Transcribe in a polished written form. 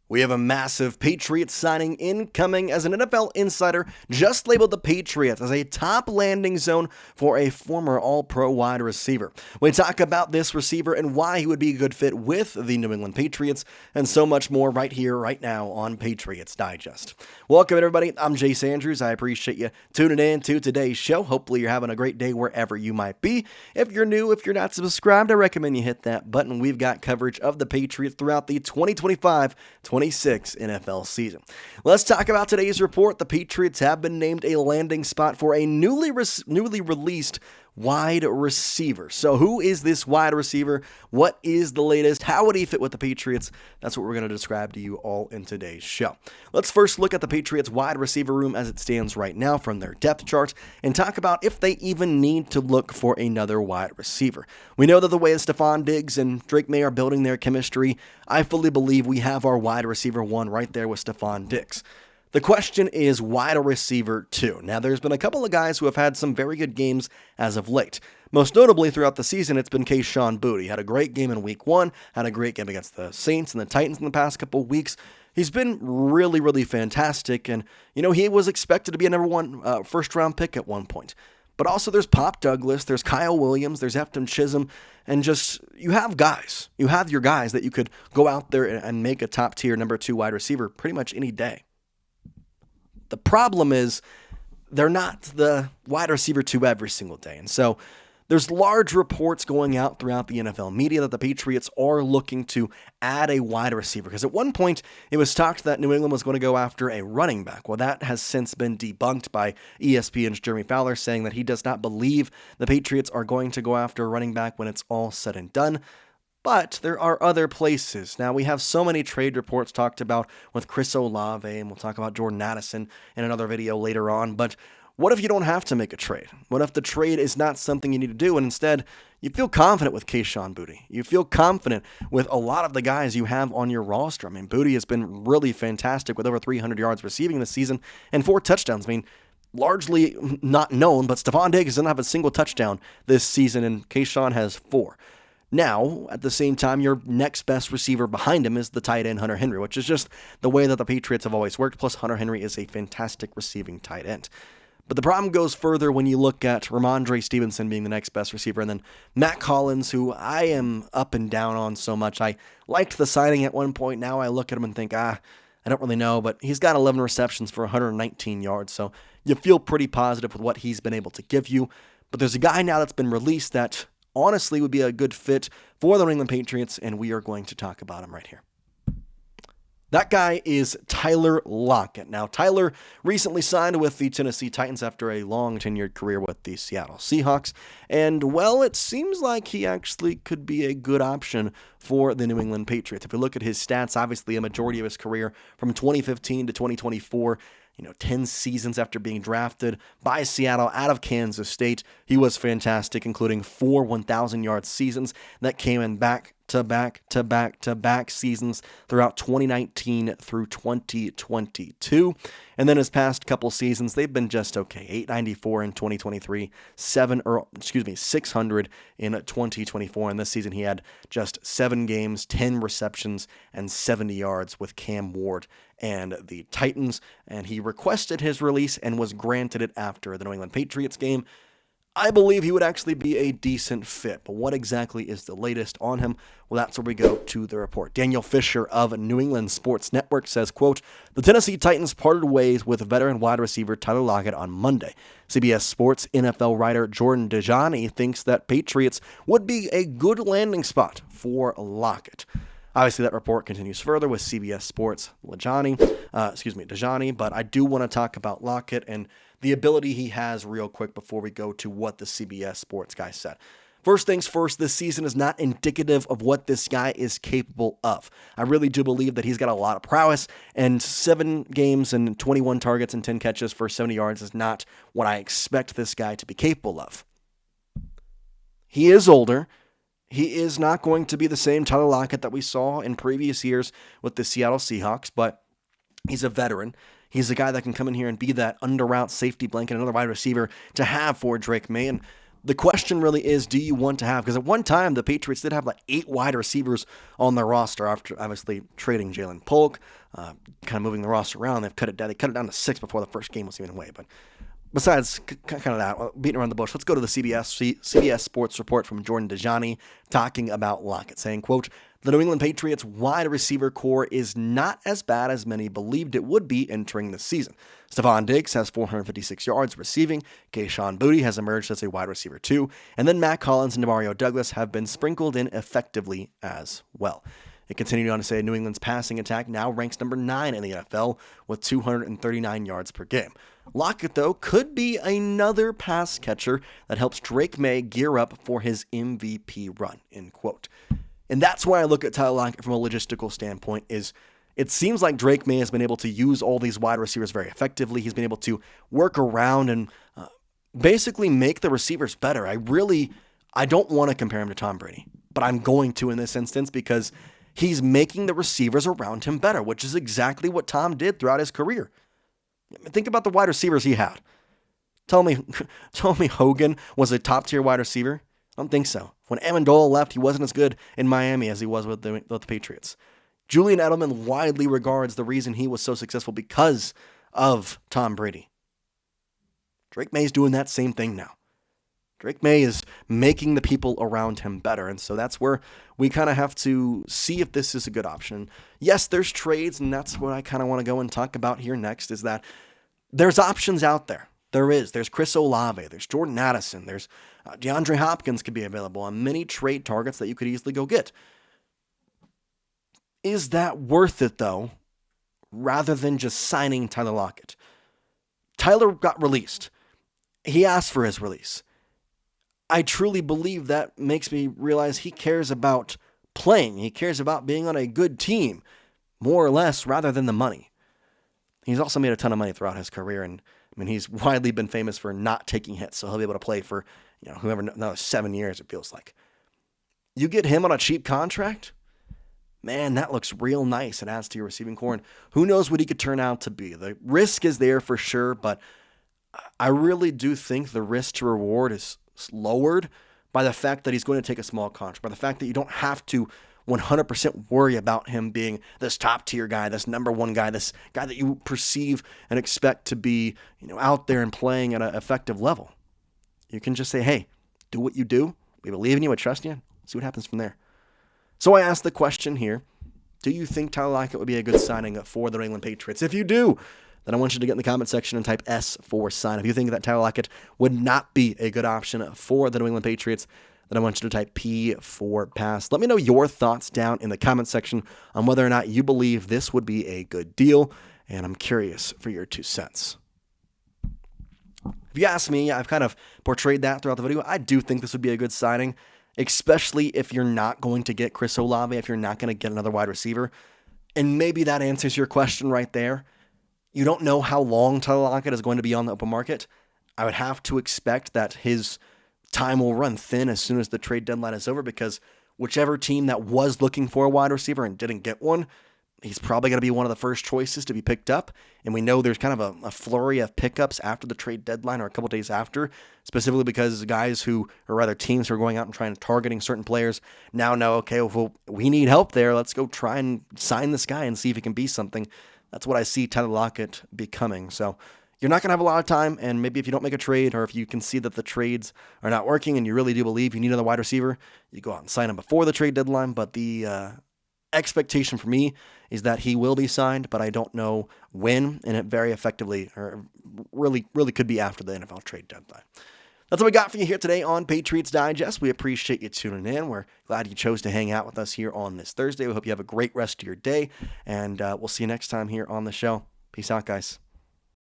We have a massive Patriots signing incoming as an NFL insider just labeled the Patriots as a top landing zone for a former All-Pro wide receiver. We talk about this receiver and why he would be a good fit with the New England Patriots and so much more right here, right now on Patriots Digest. Welcome everybody, I'm Jace Andrews. I appreciate you tuning in to today's show. Hopefully you're having a great day wherever you might be. If you're new, if you're not subscribed, I recommend you hit that button. We've got coverage of the Patriots throughout the 2025-26 NFL season. Let's talk about today's report. The Patriots have been named a landing spot for a newly released wide receiver. So who is this wide receiver? What is the latest? How would he fit with the Patriots? That's what we're going to describe to you all in today's show. Let's first look at the Patriots wide receiver room as it stands right now from their depth chart and talk about if they even need to look for another wide receiver. We know that the way Stefon Diggs and Drake Maye are building their chemistry, I fully believe we have our wide receiver one right there with Stefon Diggs. The question is wide receiver 2. Now, there's been a couple of guys who have had some very good games as of late. Most notably throughout the season, it's been Kayshon Boutte. Had a great game in week 1, had a great game against the Saints and the Titans in the past couple of weeks. He's been really, really fantastic, and, he was expected to be a number 1 first-round pick at one point. But also there's Pop Douglas, there's Kyle Williams, there's Efton Chisholm, and just, you have guys. You have your guys that you could go out there and make a top-tier number 2 wide receiver pretty much any day. The problem is they're not the wide receiver 2 every single day. And so there's large reports going out throughout the NFL media that the Patriots are looking to add a wide receiver. Because at one point, it was talked that New England was going to go after a running back. Well, that has since been debunked by ESPN's Jeremy Fowler, saying that he does not believe the Patriots are going to go after a running back when it's all said and done. But there are other places. Now, we have so many trade reports talked about with Chris Olave, and we'll talk about Jordan Addison in another video later on. But what if you don't have to make a trade? What if the trade is not something you need to do, and instead you feel confident with Kayshon Boutte? You feel confident with a lot of the guys you have on your roster. I mean, Boutte has been really fantastic with over 300 yards receiving this season and 4 touchdowns. I mean, largely not known, but Stefon Diggs doesn't have a single touchdown this season, and Kayshon has 4. Now, at the same time, your next best receiver behind him is the tight end Hunter Henry, which is just the way that the Patriots have always worked. Plus, Hunter Henry is a fantastic receiving tight end. But the problem goes further when you look at Rhamondre Stevenson being the next best receiver, and then Matt Collins, who I am up and down on so much. I liked the signing at one point. Now I look at him and think, I don't really know, but he's got 11 receptions for 119 yards, so you feel pretty positive with what he's been able to give you. But there's a guy now that's been released that honestly would be a good fit for the New England Patriots, and we are going to talk about him right here. That guy is Tyler Lockett. Now, Tyler recently signed with the Tennessee Titans after a long tenured career with the Seattle Seahawks, and well, it seems like he actually could be a good option for the New England Patriots. If you look at his stats, obviously a majority of his career from 2015 to 2024, 10 seasons after being drafted by Seattle out of Kansas State. He was fantastic, including 4 1,000-yard seasons that came in back-to-back seasons throughout 2019 through 2022. And then his past couple seasons, they've been just okay. 894 in 2023, 600 in 2024. And this season he had just 7 games, 10 receptions, and 70 yards with Cam Ward and the Titans. And he requested his release and was granted it after the New England Patriots game. I believe he would actually be a decent fit, but what exactly is the latest on him? Well, that's where we go to the report. Daniel Fisher of New England Sports Network says, quote, "The Tennessee Titans parted ways with veteran wide receiver Tyler Lockett on Monday. CBS Sports NFL writer Jordan Dejani thinks that Patriots would be a good landing spot for Lockett." Obviously, that report continues further with CBS Sports Dejani, but I do want to talk about Lockett and the ability he has real quick before we go to what the CBS Sports guy said. First things first, this season is not indicative of what this guy is capable of. I really do believe that he's got a lot of prowess, and 7 games and 21 targets and 10 catches for 70 yards is not what I expect this guy to be capable of. He is older. He is not going to be the same Tyler Lockett that we saw in previous years with the Seattle Seahawks, but he's a veteran. He's a guy that can come in here and be that under-route safety blanket, another wide receiver to have for Drake Maye. And The question really is, do you want to have, because at one time the Patriots did have like 8 wide receivers on their roster after obviously trading Jalen Polk, kind of moving the roster around. They've cut it down. They cut it down to 6 before the first game was even away. But besides kind of that, beating around the bush, let's go to the CBS Sports report from Jordan Dajani talking about Lockett, saying, quote, "The New England Patriots wide receiver core is not as bad as many believed it would be entering the season. Stefon Diggs has 456 yards receiving, Kayshon Boutte has emerged as a wide receiver 2, and then Matt Collins and Demario Douglas have been sprinkled in effectively as well." It continued on to say New England's passing attack now ranks number 9 in the NFL with 239 yards per game. Lockett, though, could be another pass catcher that helps Drake Maye gear up for his MVP run, end quote. And that's why I look at Tyler Lockett from a logistical standpoint is it seems like Drake Maye has been able to use all these wide receivers very effectively. He's been able to work around and basically make the receivers better. I don't want to compare him to Tom Brady, but I'm going to in this instance because he's making the receivers around him better, which is exactly what Tom did throughout his career. Think about the wide receivers he had. Tell me Hogan was a top-tier wide receiver? I don't think so. When Amendola left, he wasn't as good in Miami as he was with the Patriots. Julian Edelman widely regards the reason he was so successful because of Tom Brady. Drake Maye's doing that same thing now. Drake Maye is making the people around him better, and so that's where we kind of have to see if this is a good option. Yes, there's trades, and that's what I kind of want to go and talk about here next, is that there's options out there. There's Chris Olave, there's Jordan Addison, there's DeAndre Hopkins could be available on many trade targets that you could easily go get. Is that worth it, though, rather than just signing Tyler Lockett? Tyler got released. He asked for his release. I truly believe that makes me realize he cares about playing. He cares about being on a good team, more or less, rather than the money. He's also made a ton of money throughout his career, and I mean, he's widely been famous for not taking hits, so he'll be able to play for, whoever, another 7 years, it feels like. You get him on a cheap contract, man, that looks real nice. It adds to your receiving core, and who knows what he could turn out to be. The risk is there for sure, but I really do think the risk to reward is lowered by the fact that he's going to take a small contract, by the fact that you don't have to 100% worry about him being this top tier guy, this number one guy, this guy that you perceive and expect to be, out there and playing at an effective level. You can just say, hey, do what you do. We believe in you. I trust you. See what happens from there. So I asked the question here, do you think Tyler Lockett would be a good signing for the New England Patriots? If you do, then I want you to get in the comment section and type S for sign. If you think that Tyler Lockett would not be a good option for the New England Patriots, then I want you to type P for pass. Let me know your thoughts down in the comment section on whether or not you believe this would be a good deal, and I'm curious for your 2 cents. If you ask me, I've kind of portrayed that throughout the video. I do think this would be a good signing, especially if you're not going to get Chris Olave, if you're not going to get another wide receiver. And maybe that answers your question right there. You don't know how long Tyler Lockett is going to be on the open market. I would have to expect that his time will run thin as soon as the trade deadline is over, because whichever team that was looking for a wide receiver and didn't get one, he's probably going to be one of the first choices to be picked up. And we know there's kind of a flurry of pickups after the trade deadline or a couple days after, specifically because guys who, or rather teams who are going out and trying to targeting certain players now know, okay, well, we need help there. Let's go try and sign this guy and see if he can be something. That's what I see Tyler Lockett becoming. So you're not going to have a lot of time, and maybe if you don't make a trade, or if you can see that the trades are not working and you really do believe you need another wide receiver, you go out and sign him before the trade deadline. But the expectation for me is that he will be signed, but I don't know when, and it very effectively, or really could be after the NFL trade deadline. That's what we got for you here today on Patriots Digest. We appreciate you tuning in. We're glad you chose to hang out with us here on this Thursday. We hope you have a great rest of your day, and we'll see you next time here on the show. Peace out, guys.